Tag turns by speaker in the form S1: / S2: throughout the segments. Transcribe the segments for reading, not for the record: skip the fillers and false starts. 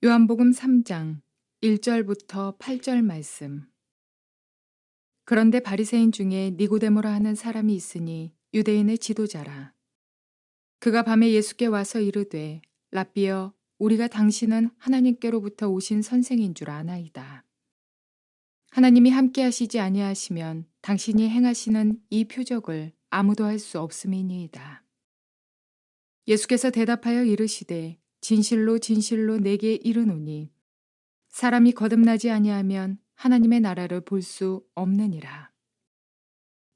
S1: 요한복음 3장 1절부터 8절 말씀. 그런데 바리새인 중에 니고데모라 하는 사람이 있으니 유대인의 지도자라. 그가 밤에 예수께 와서 이르되 랍비여 우리가 당신은 하나님께로부터 오신 선생인 줄 아나이다. 하나님이 함께 하시지 아니하시면 당신이 행하시는 이 표적을 아무도 할 수 없음이니이다. 예수께서 대답하여 이르시되 진실로 진실로 내게 이르노니 사람이 거듭나지 아니하면 하나님의 나라를 볼 수 없느니라.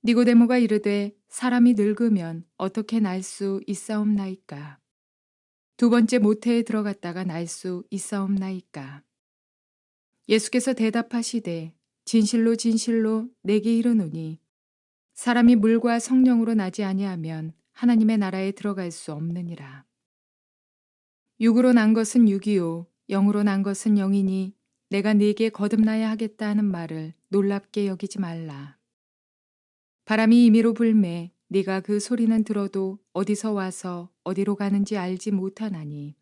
S1: 니고데모가 이르되 사람이 늙으면 어떻게 날 수 있사옵나이까? 두 번째 모태에 들어갔다가 날 수 있사옵나이까? 예수께서 대답하시되 진실로 진실로 내게 이르노니 사람이 물과 성령으로 나지 아니하면 하나님의 나라에 들어갈 수 없느니라. 육으로 난 것은 육이요 영으로 난 것은 영이니 내가 네게 거듭나야 하겠다 하는 말을 놀랍게 여기지 말라. 바람이 임의로 불매 네가 그 소리는 들어도 어디서 와서 어디로 가는지 알지 못하나니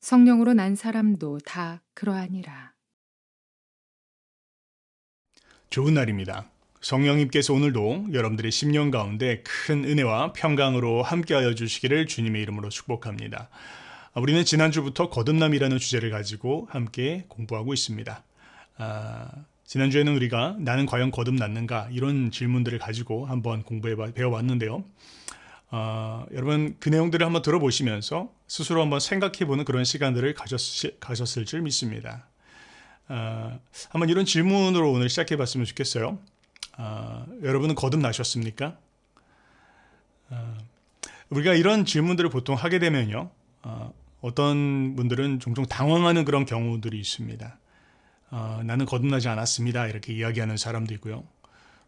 S1: 성령으로 난 사람도 다 그러하니라.
S2: 좋은 날입니다. 성령님께서 오늘도 여러분들의 심령 가운데 큰 은혜와 평강으로 함께하여 주시기를 주님의 이름으로 축복합니다. 우리는 지난주부터 거듭남이라는 주제를 가지고 함께 공부하고 있습니다. 지난주에는 우리가 나는 과연 거듭났는가 이런 질문들을 가지고 한번 배워봤는데요. 여러분 그 내용들을 한번 들어보시면서 스스로 한번 생각해보는 그런 시간들을 가졌을 줄 믿습니다. 한번 이런 질문으로 오늘 시작해봤으면 좋겠어요. 여러분은 거듭나셨습니까? 우리가 이런 질문들을 보통 하게 되면요. 어떤 분들은 종종 당황하는 그런 경우들이 있습니다. 나는 거듭나지 않았습니다. 이렇게 이야기하는 사람도 있고요.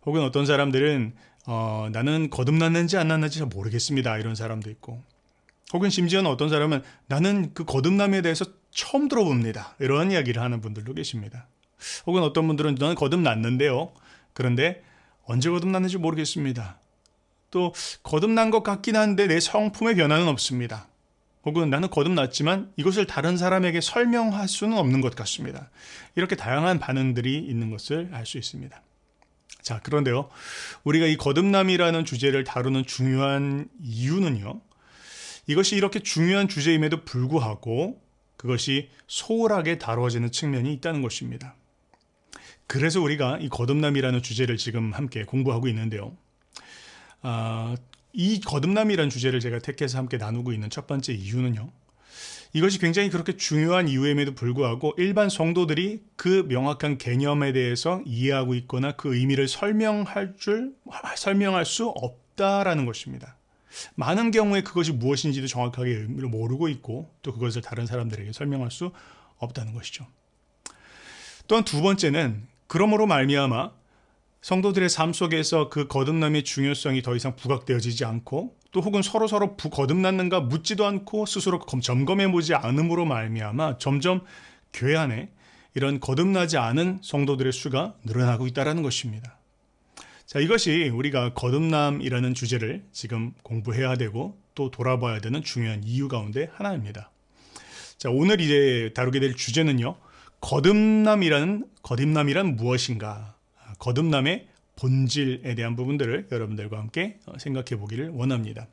S2: 혹은 어떤 사람들은 나는 거듭났는지 안 났는지 잘 모르겠습니다. 이런 사람도 있고. 혹은 심지어는 어떤 사람은 나는 그 거듭남에 대해서 처음 들어봅니다. 이런 이야기를 하는 분들도 계십니다. 혹은 어떤 분들은 나는 거듭났는데요. 그런데 언제 거듭났는지 모르겠습니다. 또 거듭난 것 같긴 한데 내 성품의 변화는 없습니다. 혹은 나는 거듭났지만 이것을 다른 사람에게 설명할 수는 없는 것 같습니다. 이렇게 다양한 반응들이 있는 것을 알 수 있습니다. 자, 그런데요. 우리가 이 거듭남이라는 주제를 다루는 중요한 이유는요. 이것이 이렇게 중요한 주제임에도 불구하고 그것이 소홀하게 다루어지는 측면이 있다는 것입니다. 그래서 우리가 이 거듭남이라는 주제를 지금 함께 공부하고 있는데요. 이 거듭남이라는 주제를 제가 택해서 함께 나누고 있는 첫 번째 이유는요. 이것이 굉장히 그렇게 중요한 이유임에도 불구하고 일반 성도들이 그 명확한 개념에 대해서 이해하고 있거나 그 의미를 설명할 수 없다라는 것입니다. 많은 경우에 그것이 무엇인지도 정확하게 의미를 모르고 있고 또 그것을 다른 사람들에게 설명할 수 없다는 것이죠. 또한 두 번째는 그러므로 말미암아 성도들의 삶 속에서 그 거듭남의 중요성이 더 이상 부각되어지지 않고 또 혹은 서로 거듭났는가 묻지도 않고 스스로 점검해보지 않음으로 말미암아 점점 교회 안에 이런 거듭나지 않은 성도들의 수가 늘어나고 있다는 것입니다. 자, 이것이 우리가 거듭남이라는 주제를 지금 공부해야 되고 또 돌아봐야 되는 중요한 이유 가운데 하나입니다. 자, 오늘 이제 다루게 될 주제는요. 거듭남이란 무엇인가? 거듭남의 본질에 대한 부분들을 여러분들과 함께 생각해 보기를 원합니다.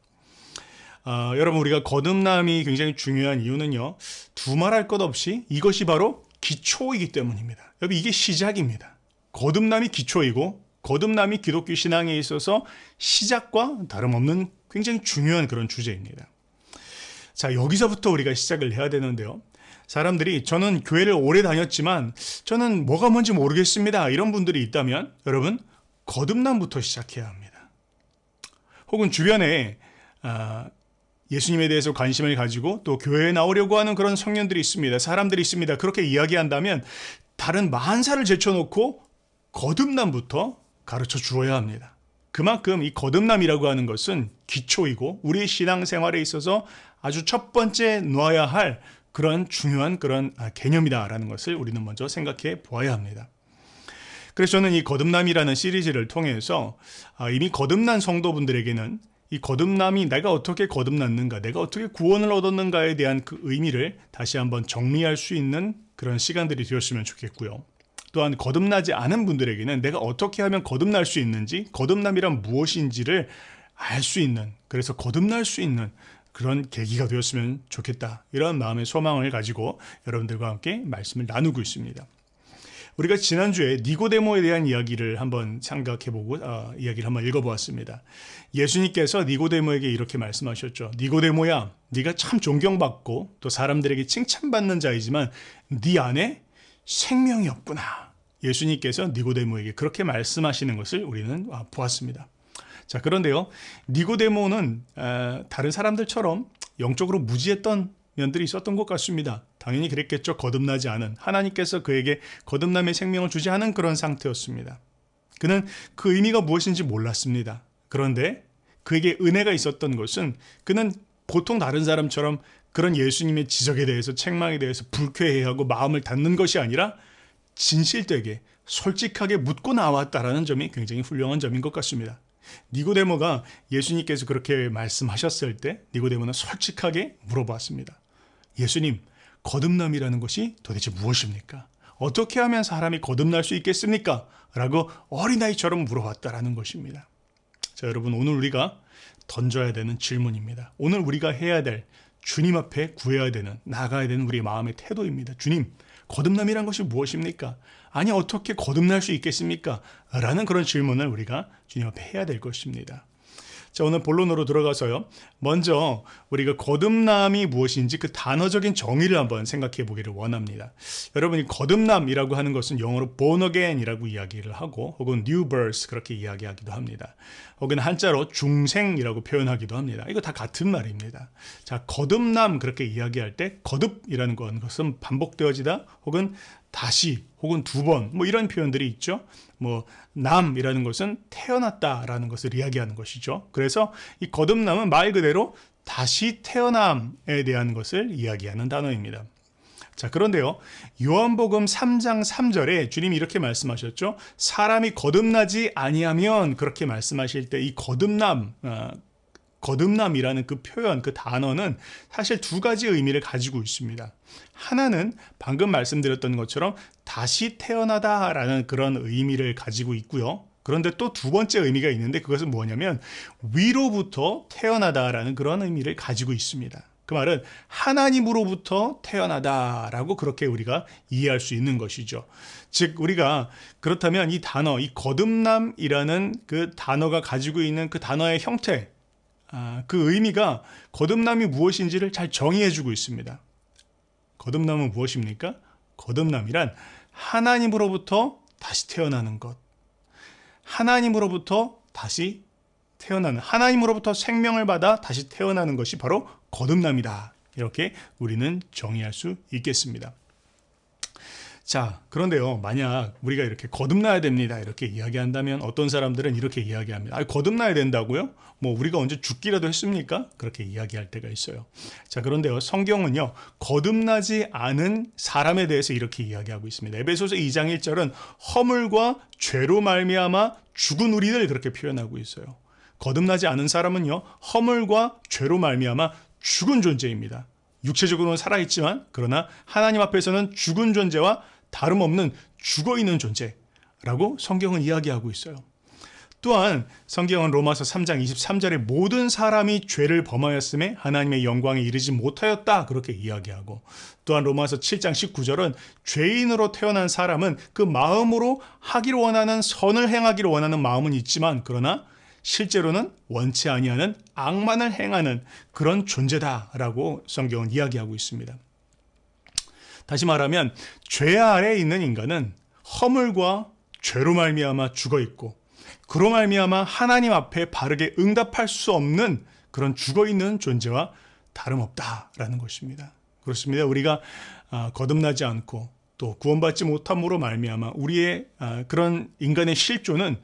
S2: 여러분 우리가 거듭남이 굉장히 중요한 이유는요. 두말할 것 없이 이것이 바로 기초이기 때문입니다. 여러분 이게 시작입니다. 거듭남이 기초이고 거듭남이 기독교 신앙에 있어서 시작과 다름없는 굉장히 중요한 그런 주제입니다. 자, 여기서부터 우리가 시작을 해야 되는데요. 사람들이 저는 교회를 오래 다녔지만 저는 뭐가 뭔지 모르겠습니다. 이런 분들이 있다면 여러분 거듭남부터 시작해야 합니다. 혹은 주변에 예수님에 대해서 관심을 가지고 또 교회에 나오려고 하는 그런 청년들이 있습니다. 사람들이 있습니다. 그렇게 이야기한다면 다른 만사를 제쳐놓고 거듭남부터 가르쳐 주어야 합니다. 그만큼 이 거듭남이라고 하는 것은 기초이고 우리의 신앙생활에 있어서 아주 첫 번째 놓아야 할 그런 중요한 그런 개념이다라는 것을 우리는 먼저 생각해 보아야 합니다. 그래서 저는 이 거듭남이라는 시리즈를 통해서 이미 거듭난 성도분들에게는 이 거듭남이 내가 어떻게 거듭났는가, 내가 어떻게 구원을 얻었는가에 대한 그 의미를 다시 한번 정리할 수 있는 그런 시간들이 되었으면 좋겠고요. 또한 거듭나지 않은 분들에게는 내가 어떻게 하면 거듭날 수 있는지, 거듭남이란 무엇인지를 알 수 있는, 그래서 거듭날 수 있는 그런 계기가 되었으면 좋겠다. 이런 마음의 소망을 가지고 여러분들과 함께 말씀을 나누고 있습니다. 우리가 지난주에 니고데모에 대한 이야기를 한번 생각해보고 이야기를 한번 읽어보았습니다. 예수님께서 니고데모에게 이렇게 말씀하셨죠. 니고데모야, 네가 참 존경받고 또 사람들에게 칭찬받는 자이지만 네 안에 생명이 없구나. 예수님께서 니고데모에게 그렇게 말씀하시는 것을 우리는 보았습니다. 자, 그런데요, 니고데모는 다른 사람들처럼 영적으로 무지했던 면들이 있었던 것 같습니다. 당연히 그랬겠죠. 거듭나지 않은, 하나님께서 그에게 거듭남의 생명을 주지 않은 그런 상태였습니다. 그는 그 의미가 무엇인지 몰랐습니다. 그런데 그에게 은혜가 있었던 것은 그는 보통 다른 사람처럼 그런 예수님의 지적에 대해서, 책망에 대해서 불쾌해하고 마음을 닫는 것이 아니라 진실되게 솔직하게 묻고 나왔다라는 점이 굉장히 훌륭한 점인 것 같습니다. 니고데모가 예수님께서 그렇게 말씀하셨을 때 니고데모는 솔직하게 물어봤습니다. 예수님, 거듭남이라는 것이 도대체 무엇입니까? 어떻게 하면 사람이 거듭날 수 있겠습니까? 라고 어린아이처럼 물어봤다라는 것입니다. 자, 여러분, 오늘 우리가 던져야 되는 질문입니다. 오늘 우리가 해야 될, 주님 앞에 구해야 되는, 나가야 되는 우리의 마음의 태도입니다. 주님, 거듭남이란 것이 무엇입니까? 아니, 어떻게 거듭날 수 있겠습니까? 라는 그런 질문을 우리가 주님 앞에 해야 될 것입니다. 자, 오늘 본론으로 들어가서요. 먼저 우리가 거듭남이 무엇인지 그 단어적인 정의를 한번 생각해 보기를 원합니다. 여러분이 거듭남이라고 하는 것은 영어로 born again이라고 이야기를 하고 혹은 new birth 그렇게 이야기하기도 합니다. 혹은 한자로 중생이라고 표현하기도 합니다. 이거 다 같은 말입니다. 자, 거듭남 그렇게 이야기할 때 거듭이라는 것은 반복되어지다 혹은 다시 혹은 두 번 뭐 이런 표현들이 있죠. 뭐 남이라는 것은 태어났다라는 것을 이야기하는 것이죠. 그래서 이 거듭남은 말 그대로 다시 태어남에 대한 것을 이야기하는 단어입니다. 자, 그런데요, 요한복음 3장 3절에 주님이 이렇게 말씀하셨죠. 사람이 거듭나지 아니하면, 그렇게 말씀하실 때 이 거듭남이라는 그 표현, 그 단어는 사실 두 가지 의미를 가지고 있습니다. 하나는 방금 말씀드렸던 것처럼 다시 태어나다라는 그런 의미를 가지고 있고요. 그런데 또 두 번째 의미가 있는데 그것은 뭐냐면 위로부터 태어나다라는 그런 의미를 가지고 있습니다. 그 말은 하나님으로부터 태어나다라고 그렇게 우리가 이해할 수 있는 것이죠. 즉 우리가 그렇다면 이 단어, 이 거듭남이라는 그 단어가 가지고 있는 그 단어의 형태, 그 의미가 거듭남이 무엇인지를 잘 정의해주고 있습니다. 거듭남은 무엇입니까? 거듭남이란 하나님으로부터 다시 태어나는 것, 하나님으로부터 다시 태어나는, 하나님으로부터 생명을 받아 다시 태어나는 것이 바로 거듭남이다. 이렇게 우리는 정의할 수 있겠습니다. 자, 그런데요, 만약 우리가 이렇게 거듭나야 됩니다 이렇게 이야기한다면 어떤 사람들은 이렇게 이야기합니다. 거듭나야 된다고요? 뭐 우리가 언제 죽기라도 했습니까? 그렇게 이야기할 때가 있어요. 자, 그런데요, 성경은요, 거듭나지 않은 사람에 대해서 이렇게 이야기하고 있습니다. 에베소서 2장 1절은 허물과 죄로 말미암아 죽은 우리를 그렇게 표현하고 있어요. 거듭나지 않은 사람은요, 허물과 죄로 말미암아 죽은 존재입니다. 육체적으로는 살아있지만 그러나 하나님 앞에서는 죽은 존재와 다름없는 죽어있는 존재라고 성경은 이야기하고 있어요. 또한 성경은 로마서 3장 23절에 모든 사람이 죄를 범하였음에 하나님의 영광에 이르지 못하였다 그렇게 이야기하고, 또한 로마서 7장 19절은 죄인으로 태어난 사람은 그 마음으로 하기를 원하는, 선을 행하기를 원하는 마음은 있지만 그러나 실제로는 원치 아니하는 악만을 행하는 그런 존재다라고 성경은 이야기하고 있습니다. 다시 말하면 죄 아래에 있는 인간은 허물과 죄로 말미암아 죽어 있고, 그로 말미암아 하나님 앞에 바르게 응답할 수 없는 그런 죽어 있는 존재와 다름없다라는 것입니다. 그렇습니다. 우리가 거듭나지 않고 또 구원받지 못함으로 말미암아 우리의 그런 인간의 실존은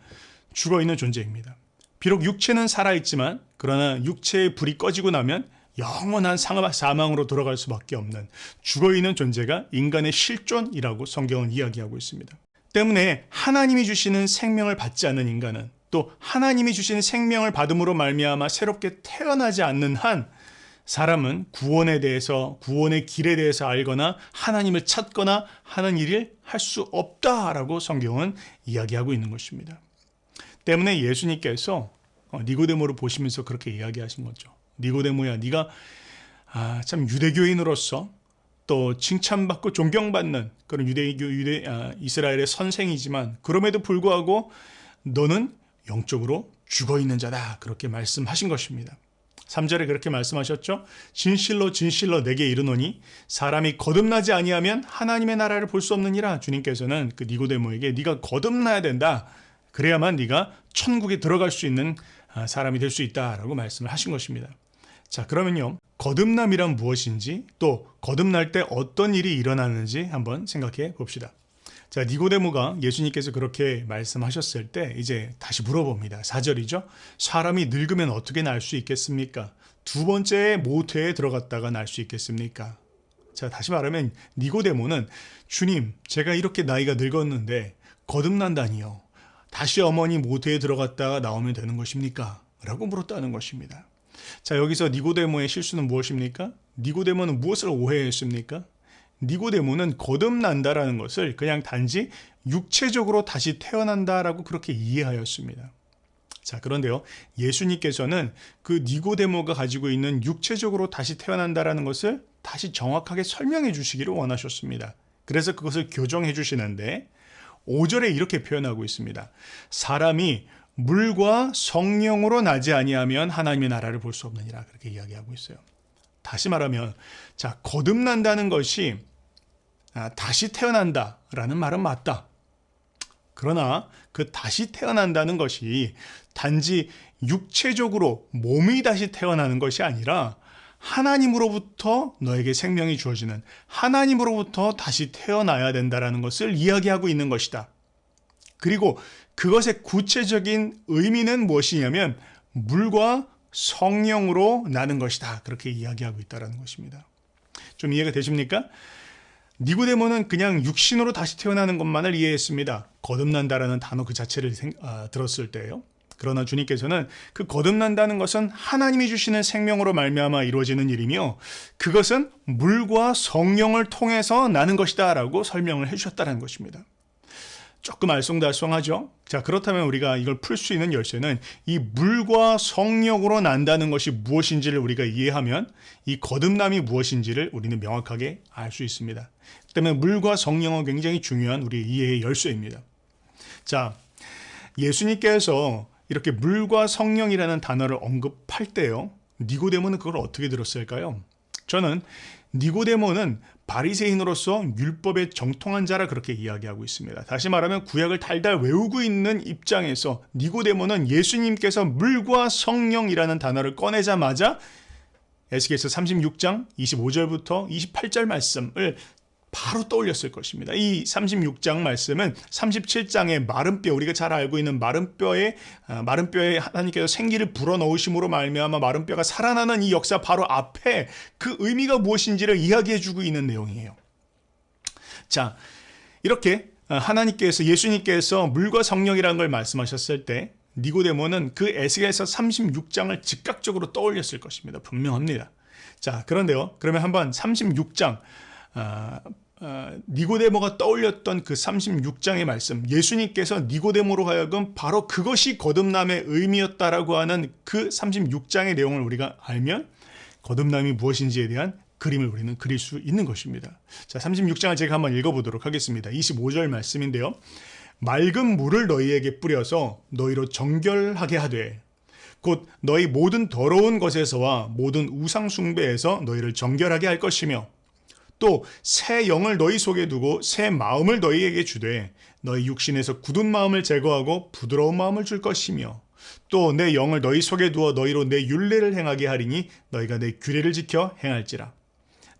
S2: 죽어 있는 존재입니다. 비록 육체는 살아있지만 그러나 육체의 불이 꺼지고 나면 영원한 사망으로 돌아갈 수밖에 없는 죽어있는 존재가 인간의 실존이라고 성경은 이야기하고 있습니다. 때문에 하나님이 주시는 생명을 받지 않는 인간은, 또 하나님이 주신 생명을 받음으로 말미암아 새롭게 태어나지 않는 한 사람은 구원에 대해서, 구원의 길에 대해서 알거나 하나님을 찾거나 하는 일을 할 수 없다라고 성경은 이야기하고 있는 것입니다. 때문에 예수님께서 니고데모를 보시면서 그렇게 이야기하신 거죠. 니고데모야, 네가 참 유대교인으로서 또 칭찬받고 존경받는 그런 이스라엘의 선생이지만 그럼에도 불구하고 너는 영적으로 죽어있는 자다. 그렇게 말씀하신 것입니다. 3절에 그렇게 말씀하셨죠. 진실로 진실로 내게 이르노니 사람이 거듭나지 아니하면 하나님의 나라를 볼 수 없느니라. 주님께서는 그 니고데모에게 네가 거듭나야 된다. 그래야만 네가 천국에 들어갈 수 있는 사람이 될 수 있다라고 말씀을 하신 것입니다. 자, 그러면요, 거듭남이란 무엇인지 또 거듭날 때 어떤 일이 일어나는지 한번 생각해 봅시다. 자, 니고데모가 예수님께서 그렇게 말씀하셨을 때 이제 다시 물어봅니다. 4절이죠. 사람이 늙으면 어떻게 날 수 있겠습니까? 두 번째 모태에 들어갔다가 날 수 있겠습니까? 자, 다시 말하면 니고데모는 주님, 제가 이렇게 나이가 늙었는데 거듭난다니요. 다시 어머니 모태에 들어갔다가 나오면 되는 것입니까? 라고 물었다는 것입니다. 자, 여기서 니고데모의 실수는 무엇입니까? 니고데모는 무엇을 오해했습니까? 니고데모는 거듭난다라는 것을 그냥 단지 육체적으로 다시 태어난다라고 그렇게 이해하였습니다. 자, 그런데요, 예수님께서는 그 니고데모가 가지고 있는 육체적으로 다시 태어난다라는 것을 다시 정확하게 설명해 주시기를 원하셨습니다. 그래서 그것을 교정해 주시는데 5절에 이렇게 표현하고 있습니다. 사람이 물과 성령으로 나지 아니하면 하나님의 나라를 볼 수 없느니라. 그렇게 이야기하고 있어요. 다시 말하면, 자, 거듭난다는 것이 다시 태어난다라는 말은 맞다. 그러나 그 다시 태어난다는 것이 단지 육체적으로 몸이 다시 태어나는 것이 아니라 하나님으로부터 너에게 생명이 주어지는, 하나님으로부터 다시 태어나야 된다라는 것을 이야기하고 있는 것이다. 그리고 그것의 구체적인 의미는 무엇이냐면 물과 성령으로 나는 것이다. 그렇게 이야기하고 있다는 것입니다. 좀 이해가 되십니까? 니고데모는 그냥 육신으로 다시 태어나는 것만을 이해했습니다. 거듭난다라는 단어 그 자체를 들었을 때요. 그러나 주님께서는 그 거듭난다는 것은 하나님이 주시는 생명으로 말미암아 이루어지는 일이며 그것은 물과 성령을 통해서 나는 것이다 라고 설명을 해주셨다는 것입니다. 조금 알쏭달쏭하죠? 자, 그렇다면 우리가 이걸 풀 수 있는 열쇠는 이 물과 성령으로 난다는 것이 무엇인지를 우리가 이해하면 이 거듭남이 무엇인지를 우리는 명확하게 알 수 있습니다. 그 때문에 물과 성령은 굉장히 중요한 우리 이해의 열쇠입니다. 자, 예수님께서 이렇게 물과 성령이라는 단어를 언급할 때요, 니고데모는 그걸 어떻게 들었을까요? 저는 니고데모는 바리새인으로서 율법에 정통한 자라 그렇게 이야기하고 있습니다. 다시 말하면 구약을 달달 외우고 있는 입장에서 니고데모는 예수님께서 물과 성령이라는 단어를 꺼내자마자 에스겔서 36장 25절부터 28절 말씀을 바로 떠올렸을 것입니다. 이 36장 말씀은 37장의 마른 뼈, 우리가 잘 알고 있는 마른 뼈에 하나님께서 생기를 불어넣으심으로 말미암아 마른 뼈가 살아나는 이 역사 바로 앞에 그 의미가 무엇인지를 이야기해주고 있는 내용이에요. 자, 이렇게 하나님께서, 예수님께서 물과 성령이라는 걸 말씀하셨을 때 니고데모는 그 에스겔서 36장을 즉각적으로 떠올렸을 것입니다. 분명합니다. 자, 그런데요, 그러면 한번 36장 니고데모가 떠올렸던 그 36장의 말씀, 예수님께서 니고데모로 하여금 바로 그것이 거듭남의 의미였다라고 하는 그 36장의 내용을 우리가 알면 거듭남이 무엇인지에 대한 그림을 우리는 그릴 수 있는 것입니다. 자, 36장을 제가 한번 읽어보도록 하겠습니다. 25절 말씀인데요. 맑은 물을 너희에게 뿌려서 너희로 정결하게 하되 곧 너희 모든 더러운 것에서와 모든 우상 숭배에서 너희를 정결하게 할 것이며 또 새 영을 너희 속에 두고 새 마음을 너희에게 주되 너희 육신에서 굳은 마음을 제거하고 부드러운 마음을 줄 것이며 또 내 영을 너희 속에 두어 너희로 내 율례를 행하게 하리니 너희가 내 규례를 지켜 행할지라.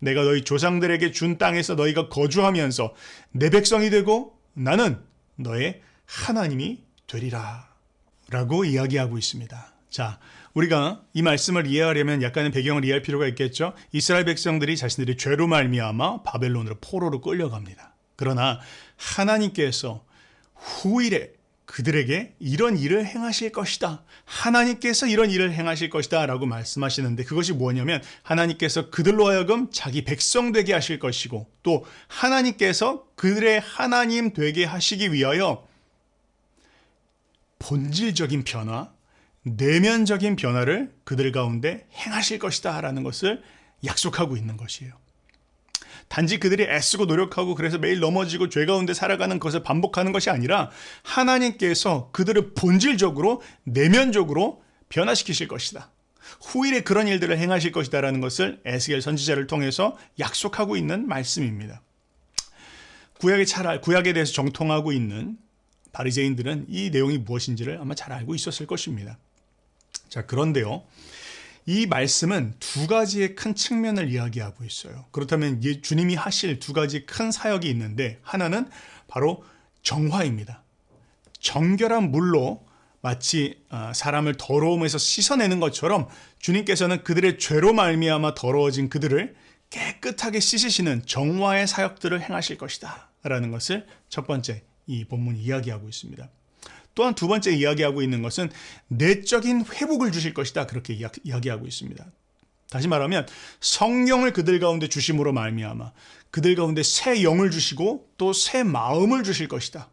S2: 내가 너희 조상들에게 준 땅에서 너희가 거주하면서 내 백성이 되고 나는 너의 하나님이 되리라 라고 이야기하고 있습니다. 자, 우리가 이 말씀을 이해하려면 약간의 배경을 이해할 필요가 있겠죠. 이스라엘 백성들이 자신들의 죄로 말미암아 바벨론으로 포로로 끌려갑니다. 그러나 하나님께서 후일에 그들에게 이런 일을 행하실 것이다. 하나님께서 이런 일을 행하실 것이다 라고 말씀하시는데, 그것이 뭐냐면 하나님께서 그들로 하여금 자기 백성 되게 하실 것이고, 또 하나님께서 그들의 하나님 되게 하시기 위하여 본질적인 변화, 내면적인 변화를 그들 가운데 행하실 것이다 라는 것을 약속하고 있는 것이에요. 단지 그들이 애쓰고 노력하고 그래서 매일 넘어지고 죄 가운데 살아가는 것을 반복하는 것이 아니라 하나님께서 그들을 본질적으로 내면적으로 변화시키실 것이다. 후일에 그런 일들을 행하실 것이다 라는 것을 에스겔 선지자를 통해서 약속하고 있는 말씀입니다. 구약에 대해서 정통하고 있는 바리새인들은 이 내용이 무엇인지를 아마 잘 알고 있었을 것입니다. 자, 그런데요, 이 말씀은 두 가지의 큰 측면을 이야기하고 있어요. 그렇다면 주님이 하실 두 가지 큰 사역이 있는데, 하나는 바로 정화입니다. 정결한 물로 마치 사람을 더러움에서 씻어내는 것처럼 주님께서는 그들의 죄로 말미암아 더러워진 그들을 깨끗하게 씻으시는 정화의 사역들을 행하실 것이다 라는 것을 첫 번째 이 본문이 이야기하고 있습니다. 또한 두 번째 이야기하고 있는 것은 내적인 회복을 주실 것이다, 그렇게 이야기하고 있습니다. 다시 말하면 성령을 그들 가운데 주심으로 말미암아 그들 가운데 새 영을 주시고 또 새 마음을 주실 것이다.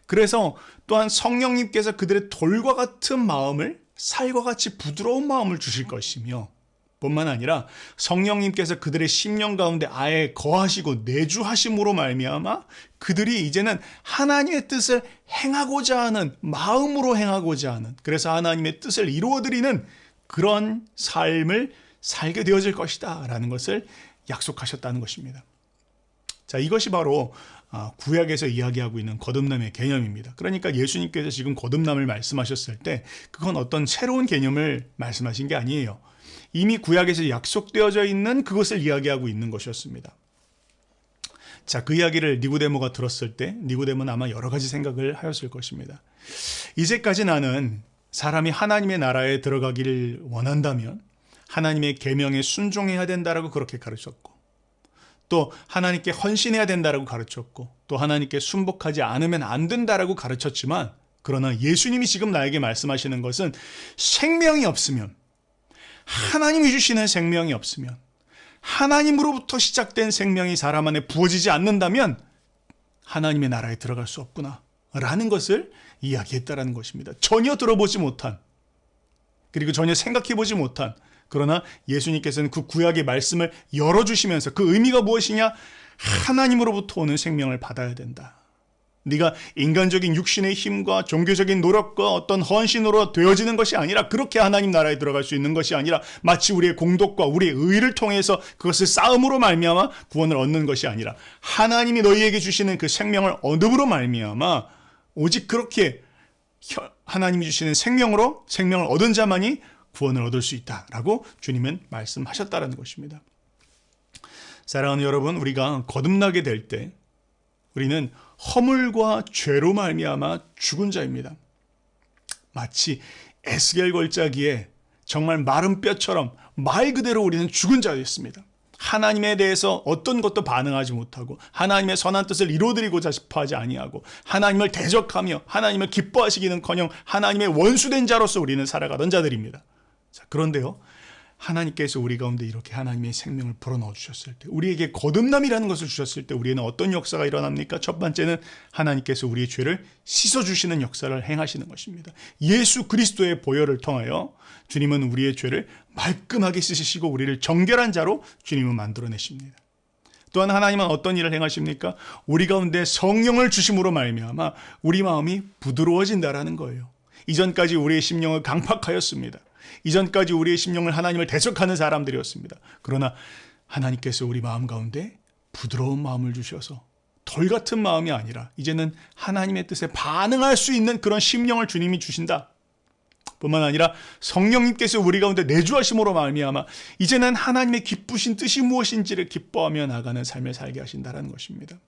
S2: 그래서 또한 성령님께서 그들의 돌과 같은 마음을 살과 같이 부드러운 마음을 주실 것이며, 뿐만 아니라 성령님께서 그들의 심령 가운데 아예 거하시고 내주하심으로 말미암아 그들이 이제는 하나님의 뜻을 행하고자 하는, 마음으로 행하고자 하는, 그래서 하나님의 뜻을 이루어드리는 그런 삶을 살게 되어질 것이다 라는 것을 약속하셨다는 것입니다. 자, 이것이 바로 구약에서 이야기하고 있는 거듭남의 개념입니다. 그러니까 예수님께서 지금 거듭남을 말씀하셨을 때 그건 어떤 새로운 개념을 말씀하신 게 아니에요. 이미 구약에서 약속되어져 있는 그것을 이야기하고 있는 것이었습니다. 자, 그 이야기를 니고데모가 들었을 때 니고데모는 아마 여러 가지 생각을 하였을 것입니다. 이제까지 나는 사람이 하나님의 나라에 들어가기를 원한다면 하나님의 계명에 순종해야 된다라고 그렇게 가르쳤고, 또 하나님께 헌신해야 된다라고 가르쳤고, 또 하나님께 순복하지 않으면 안 된다라고 가르쳤지만, 그러나 예수님이 지금 나에게 말씀하시는 것은 생명이 없으면, 하나님이 주시는 생명이 없으면, 하나님으로부터 시작된 생명이 사람 안에 부어지지 않는다면 하나님의 나라에 들어갈 수 없구나 라는 것을 이야기했다라는 것입니다. 전혀 들어보지 못한, 그리고 전혀 생각해보지 못한, 그러나 예수님께서는 그 구약의 말씀을 열어주시면서 그 의미가 무엇이냐? 하나님으로부터 오는 생명을 받아야 된다. 네가 인간적인 육신의 힘과 종교적인 노력과 어떤 헌신으로 되어지는 것이 아니라, 그렇게 하나님 나라에 들어갈 수 있는 것이 아니라, 마치 우리의 공덕과 우리의 의를 통해서 그것을 쌓음으로 말미암아 구원을 얻는 것이 아니라, 하나님이 너희에게 주시는 그 생명을 얻음으로 말미암아 오직 그렇게 하나님이 주시는 생명으로 생명을 얻은 자만이 구원을 얻을 수 있다라고 주님은 말씀하셨다는 것입니다. 사랑하는 여러분, 우리가 거듭나게 될 때 우리는 허물과 죄로 말미암아 죽은 자입니다. 마치 에스겔 걸작기에 정말 마른 뼈처럼 말 그대로 우리는 죽은 자였습니다. 하나님에 대해서 어떤 것도 반응하지 못하고, 하나님의 선한 뜻을 이루어드리고자 싶어하지 아니하고, 하나님을 대적하며 하나님을 기뻐하시기는커녕 하나님의 원수된 자로서 우리는 살아가던 자들입니다. 자, 그런데요, 하나님께서 우리 가운데 이렇게 하나님의 생명을 불어넣어 주셨을 때, 우리에게 거듭남이라는 것을 주셨을 때 우리는 어떤 역사가 일어납니까? 첫 번째는 하나님께서 우리의 죄를 씻어주시는 역사를 행하시는 것입니다. 예수 그리스도의 보혈을 통하여 주님은 우리의 죄를 말끔하게 씻으시고 우리를 정결한 자로 주님은 만들어내십니다. 또한 하나님은 어떤 일을 행하십니까? 우리 가운데 성령을 주심으로 말미암아 우리 마음이 부드러워진다라는 거예요. 이전까지 우리의 심령은 강팍하였습니다. 이전까지 우리의 심령을 하나님을 대적하는 사람들이었습니다. 그러나 하나님께서 우리 마음 가운데 부드러운 마음을 주셔서 돌 같은 마음이 아니라 이제는 하나님의 뜻에 반응할 수 있는 그런 심령을 주님이 주신다. 뿐만 아니라 성령님께서 우리 가운데 내주하심으로 말미암아 이제는 하나님의 기쁘신 뜻이 무엇인지를 기뻐하며 나가는 삶을 살게 하신다는 것입니다.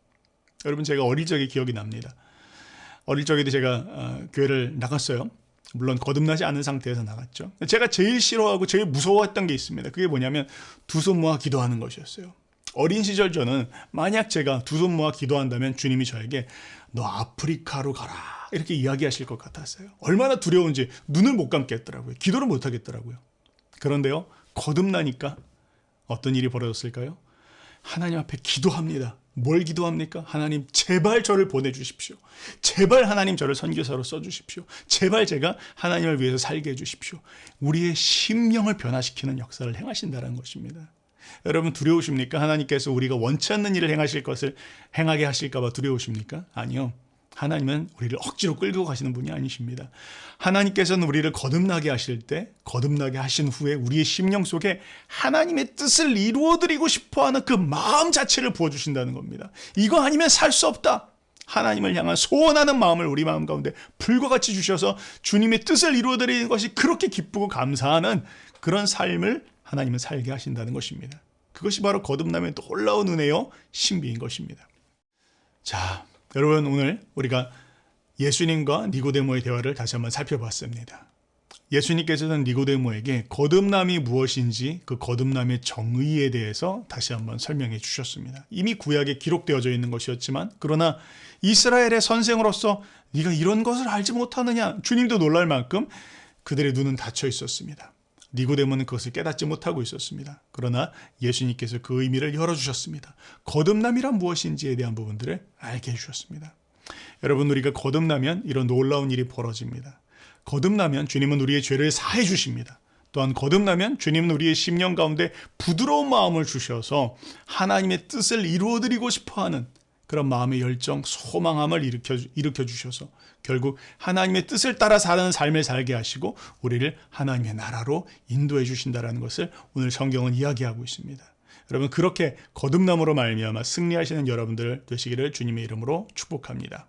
S2: 여러분, 제가 어릴 적에 기억이 납니다. 어릴 적에도 제가 교회를 나갔어요. 물론 거듭나지 않은 상태에서 나갔죠. 제가 제일 싫어하고 제일 무서워했던 게 있습니다. 그게 뭐냐면 두 손 모아 기도하는 것이었어요. 어린 시절 저는 만약 제가 두 손 모아 기도한다면 주님이 저에게 너 아프리카로 가라 이렇게 이야기하실 것 같았어요. 얼마나 두려운지 눈을 못 감겠더라고요. 기도를 못 하겠더라고요. 그런데요, 거듭나니까 어떤 일이 벌어졌을까요? 하나님 앞에 기도합니다. 뭘 기도합니까? 하나님 제발 저를 보내주십시오. 제발 하나님 저를 선교사로 써주십시오. 제발 제가 하나님을 위해서 살게 해주십시오. 우리의 심령을 변화시키는 역사를 행하신다는 것입니다. 여러분 두려우십니까? 하나님께서 우리가 원치 않는 일을 행하게 하실까 봐 두려우십니까? 아니요. 하나님은 우리를 억지로 끌고 가시는 분이 아니십니다. 하나님께서는 우리를 거듭나게 하실 때, 거듭나게 하신 후에 우리의 심령 속에 하나님의 뜻을 이루어드리고 싶어하는 그 마음 자체를 부어주신다는 겁니다. 이거 아니면 살 수 없다. 하나님을 향한 소원하는 마음을 우리 마음 가운데 불과 같이 주셔서 주님의 뜻을 이루어드리는 것이 그렇게 기쁘고 감사하는 그런 삶을 하나님은 살게 하신다는 것입니다. 그것이 바로 거듭남의 놀라운 은혜요 신비인 것입니다. 자, 여러분 오늘 우리가 예수님과 니고데모의 대화를 다시 한번 살펴봤습니다. 예수님께서는 니고데모에게 거듭남이 무엇인지 그 거듭남의 정의에 대해서 다시 한번 설명해 주셨습니다. 이미 구약에 기록되어져 있는 것이었지만 그러나 이스라엘의 선생으로서 네가 이런 것을 알지 못하느냐, 주님도 놀랄 만큼 그들의 눈은 닫혀 있었습니다. 니고데모는 그것을 깨닫지 못하고 있었습니다. 그러나 예수님께서 그 의미를 열어주셨습니다. 거듭남이란 무엇인지에 대한 부분들을 알게 해주셨습니다. 여러분 우리가 거듭나면 이런 놀라운 일이 벌어집니다. 거듭나면 주님은 우리의 죄를 사해 주십니다. 또한 거듭나면 주님은 우리의 심령 가운데 부드러운 마음을 주셔서 하나님의 뜻을 이루어드리고 싶어하는 그런 마음의 열정, 소망함을 일으켜 주셔서 결국 하나님의 뜻을 따라 사는 삶을 살게 하시고 우리를 하나님의 나라로 인도해 주신다는 것을 오늘 성경은 이야기하고 있습니다. 여러분 그렇게 거듭남으로 말미암아 승리하시는 여러분들 되시기를 주님의 이름으로 축복합니다.